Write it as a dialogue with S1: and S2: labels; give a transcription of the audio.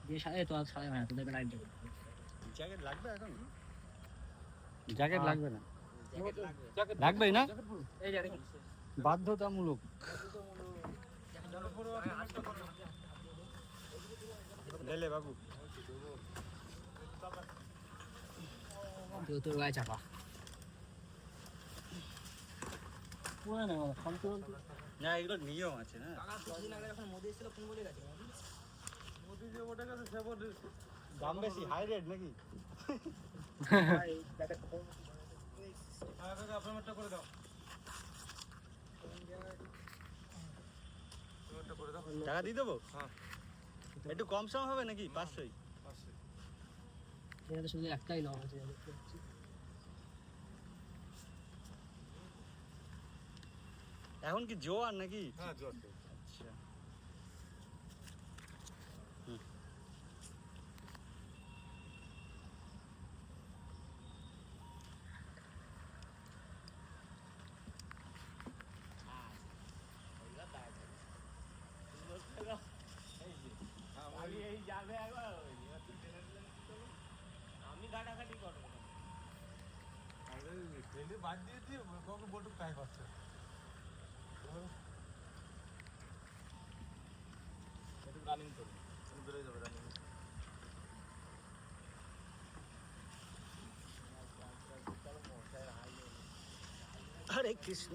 S1: ये सारे तो सारे हैं तो देखो लाइट देखो
S2: জ্যাকেট লাগবে এখন
S3: জ্যাকেট লাগবে না,
S1: জ্যাকেট
S3: লাগবেই না,
S1: এই যে দেখুন
S3: বাধ্যতামূলক।
S2: লে বাবু
S1: তোর গায়ে চাপা পুরো না কন্ট্রোল
S2: না এগুলো নিয়ম আছে না
S1: কতদিন আগে যখন মোদি এসেছিল ফোন বলে গেছে
S2: মোদি যে ওটা কাছে সে বল দাম বেশি হাই রেট নাকি
S1: ভাই জ্যাকেট
S2: আপনারটা করে দাও টাকা দিয়ে দেবো হ্যাঁ একটু কম সম হবে নাকি 500
S1: এটা শুধু একটাই নাম আছে দেখতে পাচ্ছি
S2: এখন কি জোয়ার নাকি
S4: হ্যাঁ জোয়ার
S2: আচ্ছা
S4: আমি গাড়াগাড়ি করবো আরে রেলে বাদ দিয়ে দিয়ে কাউকে বলটুক ট্রাই করছে একটু রানিং করুন বেরোয় যাবে রানিং
S2: হরে কৃষ্ণ